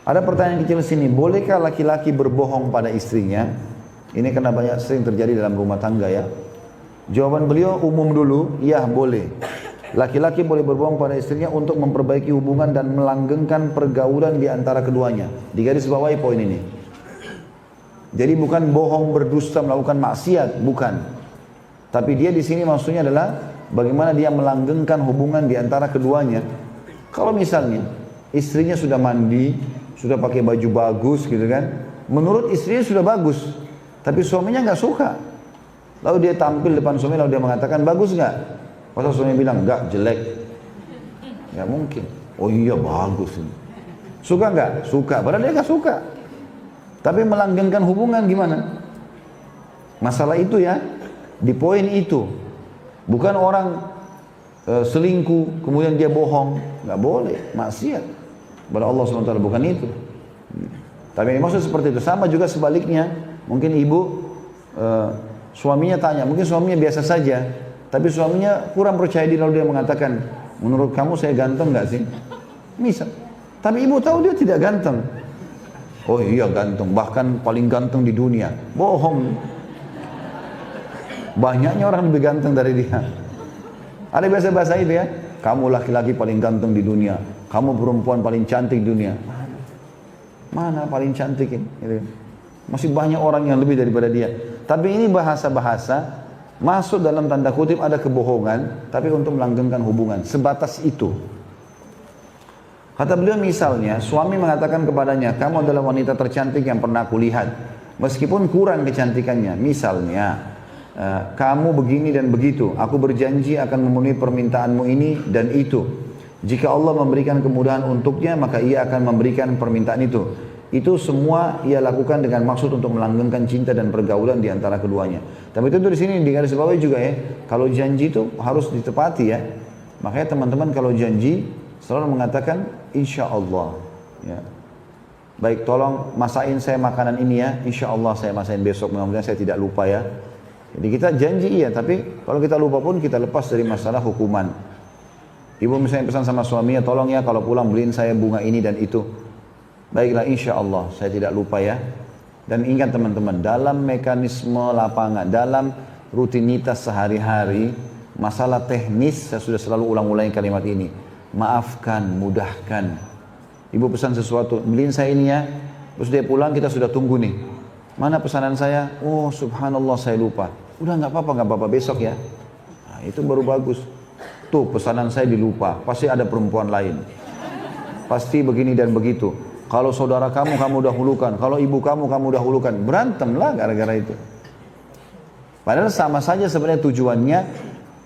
Ada pertanyaan kecil sini, bolehkah laki-laki berbohong pada istrinya? Ini karena banyak sering terjadi dalam rumah tangga ya. Jawaban beliau umum dulu, ya boleh. Laki-laki boleh berbohong pada istrinya untuk memperbaiki hubungan dan melanggengkan pergaulan di antara keduanya. Digaris bawahi poin ini. Jadi bukan bohong berdusta melakukan maksiat, bukan. Tapi dia di sini maksudnya adalah bagaimana dia melanggengkan hubungan di antara keduanya. Kalau misalnya istrinya sudah mandi, sudah pakai baju bagus gitu kan, menurut istrinya sudah bagus, tapi suaminya nggak suka. Lalu dia tampil depan suami lalu dia mengatakan bagus nggak? Pasal suami bilang enggak, jelek. Nggak mungkin. Oh iya bagus ini. Suka nggak? Suka. Padahal dia nggak suka. Tapi melanggengkan hubungan gimana? Masalah itu ya. Di poin itu. Bukan orang selingkuh kemudian dia bohong. Nggak boleh. Maksiat. Kepada Allah SWT bukan itu. Tapi yang dimaksud seperti itu. Sama juga sebaliknya. Mungkin ibu suaminya tanya. Mungkin suaminya biasa saja. Tapi suaminya kurang percaya diri lalu dia mengatakan, menurut kamu saya ganteng nggak sih? Misal. Tapi ibu tahu dia tidak ganteng. Oh iya ganteng, bahkan paling ganteng di dunia. Bohong. Banyaknya orang lebih ganteng dari dia. Ada bahasa-bahasa itu ya. Kamu laki-laki paling ganteng di dunia. Kamu perempuan paling cantik di dunia. Mana paling cantik ini? Masih banyak orang yang lebih daripada dia. Tapi ini bahasa-bahasa masuk dalam tanda kutip ada kebohongan, tapi untuk melanggengkan hubungan. Sebatas itu. Kata beliau misalnya, suami mengatakan kepadanya, kamu adalah wanita tercantik yang pernah aku lihat. Meskipun kurang kecantikannya. Misalnya, kamu begini dan begitu. Aku berjanji akan memenuhi permintaanmu ini dan itu. Jika Allah memberikan kemudahan untuknya, maka ia akan memberikan permintaan itu. Itu semua ia lakukan dengan maksud untuk melanggengkan cinta dan pergaulan di antara keduanya. Tapi itu di sini digarisbawahi juga ya. Kalau janji itu harus ditepati ya. Makanya teman-teman kalau janji selalu mengatakan insya Allah. Ya. Baik, tolong masain saya makanan ini ya. Insya Allah saya masain besok. Mudah-mudahan saya tidak lupa ya. Jadi kita janji iya, tapi kalau kita lupa pun kita lepas dari masalah hukuman. Ibu misalnya pesan sama suaminya, tolong ya kalau pulang beliin saya bunga ini dan itu. Baiklah insya Allah saya tidak lupa ya. Dan ingat teman-teman, dalam mekanisme lapangan, dalam rutinitas sehari-hari, masalah teknis saya sudah selalu ulang-ulangi kalimat ini. Maafkan, mudahkan. Ibu pesan sesuatu, beliin saya ini ya. Terus dia pulang kita sudah tunggu nih. Mana pesanan saya? Oh subhanallah saya lupa. Udah nggak apa-apa besok ya. Nah, itu baru bagus. Tuh pesanan saya dilupa, pasti ada perempuan lain. Pasti begini dan begitu. Kalau saudara kamu dahulukan, kalau ibu kamu dahulukan, berantemlah gara-gara itu. Padahal sama saja sebenarnya tujuannya,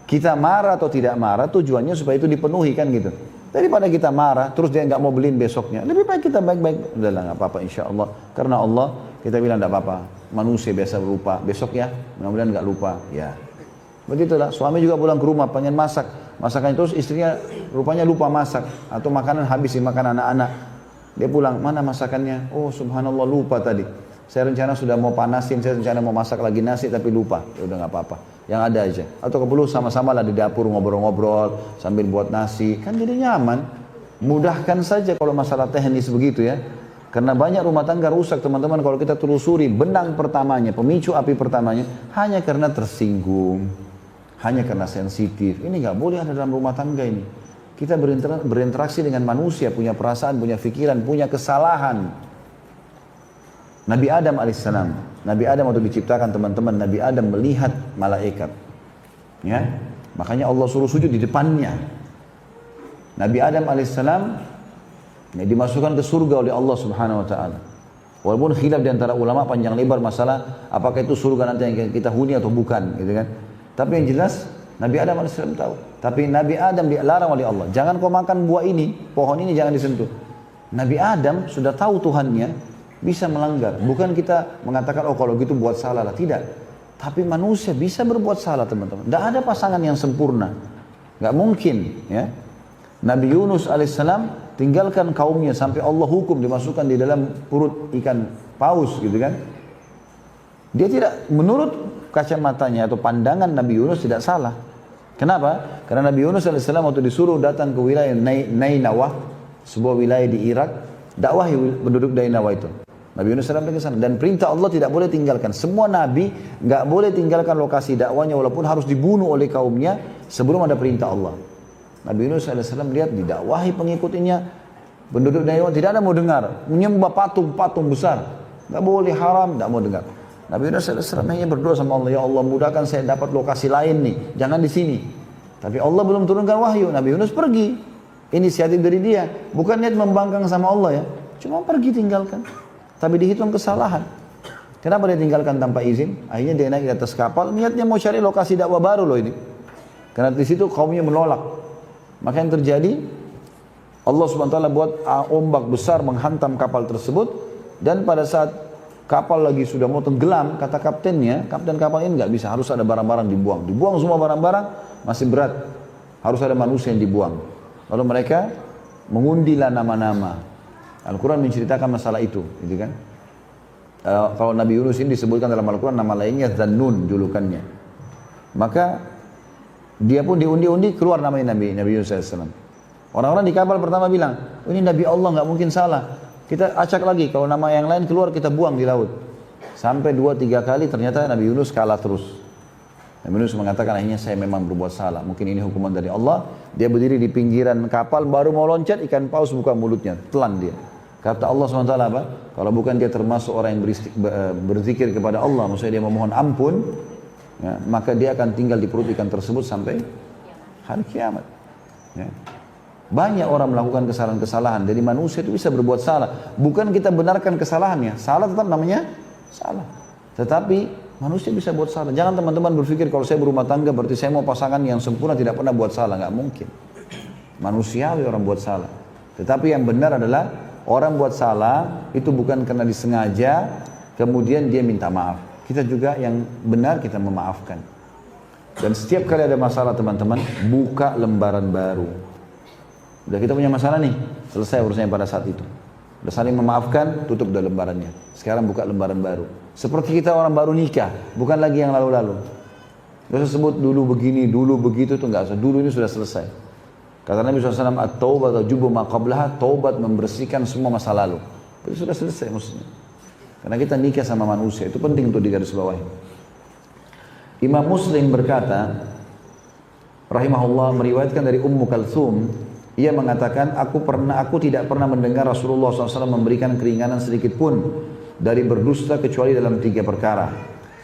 kita marah atau tidak marah, tujuannya supaya itu dipenuhi kan gitu. Daripada kita marah, terus dia nggak mau beliin besoknya, lebih baik kita baik-baik, udahlah nggak apa-apa insya Allah. Karena Allah kita bilang nggak apa-apa, manusia biasa lupa, besok ya, mudah-mudahan nggak lupa, ya. Begitulah, suami juga pulang ke rumah pengen masak, masakannya terus istrinya rupanya lupa masak atau makanan habis dimakan anak-anak. Dia pulang, mana masakannya? Oh subhanallah lupa tadi. Saya rencana sudah mau panasin, saya rencana mau masak lagi nasi tapi lupa. Ya udah nggak apa-apa, yang ada aja. Atau perlu sama-sama lah di dapur ngobrol-ngobrol sambil buat nasi, kan jadi nyaman. Mudahkan saja kalau masalah teknis begitu ya. Karena banyak rumah tangga rusak teman-teman kalau kita telusuri benang pertamanya, pemicu api pertamanya hanya karena tersinggung, hanya karena sensitif. Ini nggak boleh ada dalam rumah tangga ini. Kita berinteraksi dengan manusia, punya perasaan, punya pikiran, punya kesalahan. Nabi Adam alaihissalam, Nabi Adam waktu diciptakan teman-teman, Nabi Adam melihat malaikat. Ya, makanya Allah suruh sujud di depannya. Nabi Adam alaihissalam dimasukkan ke surga oleh Allah Subhanahu Wa Taala. Walaupun khilaf di antara ulama panjang lebar masalah apakah itu surga nanti yang kita huni atau bukan, gitu kan? Tapi yang jelas Nabi Adam alaihissalam tahu. Tapi Nabi Adam dilarang oleh Allah. Jangan kau makan buah ini, pohon ini jangan disentuh. Nabi Adam sudah tahu Tuhannya, bisa melanggar. Bukan kita mengatakan, oh kalau gitu buat salah lah. Tidak. Tapi manusia bisa berbuat salah teman-teman. Tidak ada pasangan yang sempurna. Nggak mungkin. Ya. Nabi Yunus alaihissalam tinggalkan kaumnya sampai Allah hukum dimasukkan di dalam perut ikan paus gitu kan. Dia tidak, menurut kacamatanya atau pandangan Nabi Yunus tidak salah. Kenapa? Karena Nabi Yunus alaihissalam waktu disuruh datang ke wilayah Nainawah, sebuah wilayah di Irak, dakwahi penduduk Nainawa itu. Nabi Yunus salam pergi ke sana. Dan perintah Allah tidak boleh tinggalkan. Semua nabi nggak boleh tinggalkan lokasi dakwanya walaupun harus dibunuh oleh kaumnya sebelum ada perintah Allah. Nabi Yunus salam lihat didakwahi pengikutnya, penduduk Nainawa tidak ada mau dengar, menyembah patung-patung besar, nggak boleh, haram, nggak mau dengar. Nabi Yunus salam hanya berdoa sama Allah, ya Allah mudahkan saya dapat lokasi lain nih, jangan di sini. Tapi Allah belum turunkan wahyu. Nabi Yunus pergi, inisiatif dari dia, bukan niat membangkang sama Allah ya, cuma pergi tinggalkan. Tapi dihitung kesalahan. Kenapa dia tinggalkan tanpa izin? Akhirnya dia naik di atas kapal, niatnya mau cari lokasi dakwah baru loh ini. Karena di situ kaumnya menolak. Maka yang terjadi, Allah SWT buat ombak besar menghantam kapal tersebut. Dan pada saat kapal lagi sudah mau tenggelam, kata kaptennya, kapten kapal ini nggak bisa, harus ada barang-barang dibuang. Dibuang semua barang-barang, masih berat. Harus ada manusia yang dibuang. Lalu mereka mengundilah nama-nama. Al-Quran menceritakan masalah itu, gitu kan? Kalau Nabi Yunus ini disebutkan dalam Al-Quran nama lainnya Zannun julukannya. Maka dia pun diundi-undi keluar namanya Nabi Yunus SAW. Orang-orang di kapal pertama bilang, oh, ini Nabi Allah nggak mungkin salah. Kita acak lagi, kalau nama yang lain keluar kita buang di laut. Sampai 2-3 kali ternyata Nabi Yunus kalah terus. Nabi Yunus mengatakan akhirnya saya memang berbuat salah. Mungkin ini hukuman dari Allah. Dia berdiri di pinggiran kapal baru mau loncat, ikan paus buka mulutnya, telan dia. Kata Allah SWT apa? Kalau bukan dia termasuk orang yang berzikir kepada Allah, maksudnya dia memohon ampun, ya, maka dia akan tinggal di perut ikan tersebut sampai hari kiamat. Ya. Banyak orang melakukan kesalahan-kesalahan. Jadi manusia itu bisa berbuat salah. Bukan kita benarkan kesalahannya. Salah tetap namanya salah. Tetapi manusia bisa buat salah. Jangan teman-teman berpikir kalau saya berumah tangga berarti saya mau pasangan yang sempurna tidak pernah buat salah. Nggak mungkin. Manusiawi orang buat salah. Tetapi yang benar adalah orang buat salah itu bukan karena disengaja, kemudian dia minta maaf. Kita juga yang benar kita memaafkan. Dan setiap kali ada masalah teman-teman, buka lembaran baru. Udah kita punya masalah nih, selesai urusannya pada saat itu. Udah saling memaafkan, tutup dah lembarannya. Sekarang buka lembaran baru. Seperti kita orang baru nikah, bukan lagi yang lalu-lalu. Gak usah sebut dulu begini, dulu begitu, itu gak usah. Dulu ini sudah selesai. Kata Nabi SAW, at-taubat tajubu ma qablaha, taubat membersihkan semua masa lalu. Itu sudah selesai maksudnya. Karena kita nikah sama manusia, itu penting untuk digarisbawahi. Imam Muslim berkata, rahimahullah, meriwayatkan dari Ummu Kalthum, ia mengatakan, aku tidak pernah mendengar Rasulullah SAW memberikan keringanan sedikit pun dari berdusta kecuali dalam 3 perkara.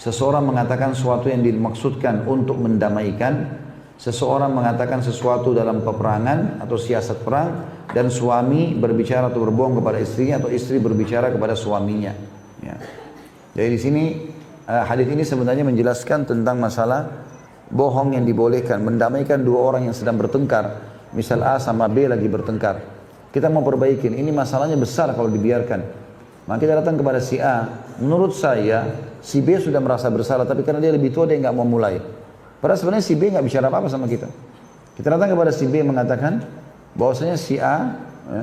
Seseorang mengatakan sesuatu yang dimaksudkan untuk mendamaikan, seseorang mengatakan sesuatu dalam peperangan atau siasat perang, dan suami berbicara atau berbohong kepada istrinya atau istri berbicara kepada suaminya. Ya. Jadi di sini hadis ini sebenarnya menjelaskan tentang masalah bohong yang dibolehkan, mendamaikan 2 orang yang sedang bertengkar. Misal A sama B lagi bertengkar. Kita mau perbaikin, ini masalahnya besar kalau dibiarkan. Maka kita datang kepada si A, menurut saya si B sudah merasa bersalah, tapi karena dia lebih tua dia nggak mau mulai. Padahal sebenarnya si B nggak bicara apa-apa sama kita. Kita datang kepada si B mengatakan bahwasanya si A ya,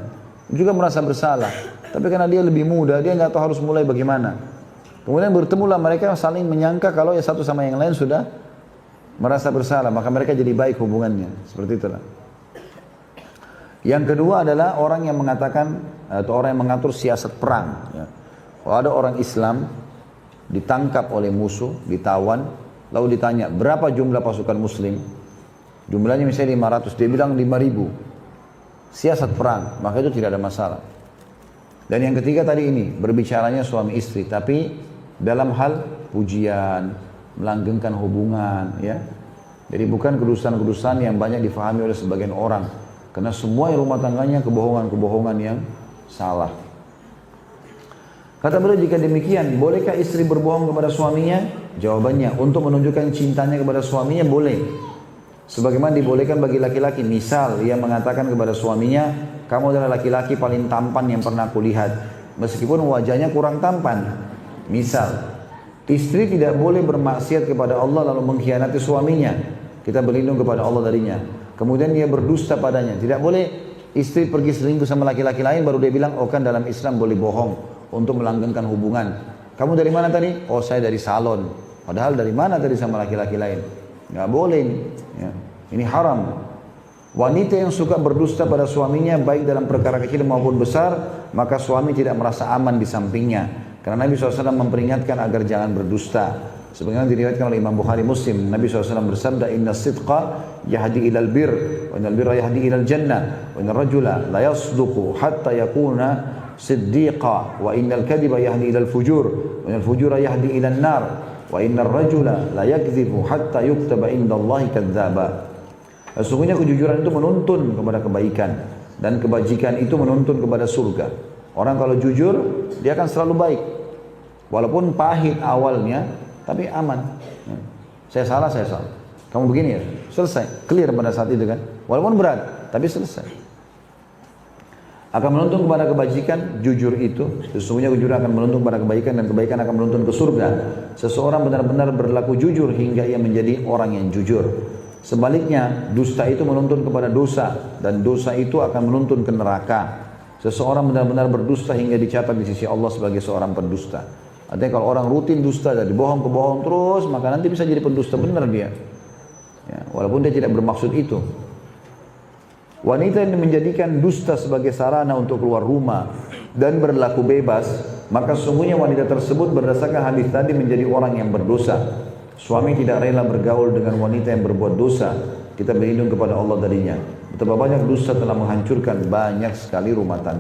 juga merasa bersalah, tapi karena dia lebih muda dia nggak tahu harus mulai bagaimana. Kemudian bertemulah mereka saling menyangka kalau ya satu sama yang lain sudah merasa bersalah, maka mereka jadi baik hubungannya. Seperti itulah. Yang kedua adalah orang yang mengatakan atau orang yang mengatur siasat perang. Ya. Kalau ada orang Islam ditangkap oleh musuh, ditawan, lalu ditanya berapa jumlah pasukan muslim, jumlahnya misalnya 500, dia bilang 5.000, siasat perang, maka itu tidak ada masalah. Dan yang ketiga tadi ini, berbicaranya suami istri, tapi dalam hal pujian, melanggengkan hubungan, ya. Jadi bukan kedustaan-kedustaan yang banyak difahami oleh sebagian orang, karena semua rumah tangganya kebohongan-kebohongan yang salah. Kata beliau, jika demikian, bolehkah istri berbohong kepada suaminya? Jawabannya, untuk menunjukkan cintanya kepada suaminya boleh. Sebagaimana dibolehkan bagi laki-laki. Misal, ia mengatakan kepada suaminya, kamu adalah laki-laki paling tampan yang pernah kulihat, meskipun wajahnya kurang tampan. Misal, istri tidak boleh bermaksiat kepada Allah lalu mengkhianati suaminya. Kita berlindung kepada Allah darinya. Kemudian dia berdusta padanya. Tidak boleh istri pergi selingkuh sama laki-laki lain, baru dia bilang, oh kan dalam Islam boleh bohong untuk melanggengkan hubungan. Kamu dari mana tadi? Oh saya dari salon. Padahal dari mana tadi sama laki-laki lain? Nggak boleh ini. Ya. Ini haram. Wanita yang suka berdusta pada suaminya baik dalam perkara kecil maupun besar, maka suami tidak merasa aman di sampingnya. Karena Nabi SAW memperingatkan agar jangan berdusta. Sebagaimana diriwayatkan oleh Imam Bukhari Muslim, Nabi SAW bersabda, "Inna sidqa yahdi ilal bir, wa innal birra yahdi ilal jannah, wa innal rajula la yasduqu hatta yakuna siddiqa, wa innal kadhiba yahdi ilal fujur, wa innal fujura yahdi ilal nar, wa innal rajula la yakdhibu hatta yuktaba indallahi kadzdzaba." Sesungguhnya kejujuran itu menuntun kepada kebaikan dan kebajikan itu menuntun kepada surga. Orang kalau jujur, dia akan selalu baik. Walaupun pahit awalnya, tapi aman. Saya salah. Kamu begini ya, selesai. Clear pada saat itu kan. Walaupun berat, tapi selesai. Akan menuntun kepada kebajikan, jujur itu. Sesungguhnya jujur akan menuntun kepada kebaikan dan kebaikan akan menuntun ke surga. Seseorang benar-benar berlaku jujur hingga ia menjadi orang yang jujur. Sebaliknya, dusta itu menuntun kepada dosa dan dosa itu akan menuntun ke neraka. Seseorang benar-benar berdusta hingga dicatat di sisi Allah sebagai seorang pendusta. Artinya kalau orang rutin dusta dari bohong ke bohong terus, maka nanti bisa jadi pendusta benar dia. Ya, walaupun dia tidak bermaksud itu. Wanita yang menjadikan dusta sebagai sarana untuk keluar rumah dan berlaku bebas, maka sesungguhnya wanita tersebut berdasarkan hadis tadi menjadi orang yang berdosa. Suami tidak rela bergaul dengan wanita yang berbuat dosa. Kita berlindung kepada Allah darinya. Betapa banyak dosa telah menghancurkan banyak sekali rumah tangga.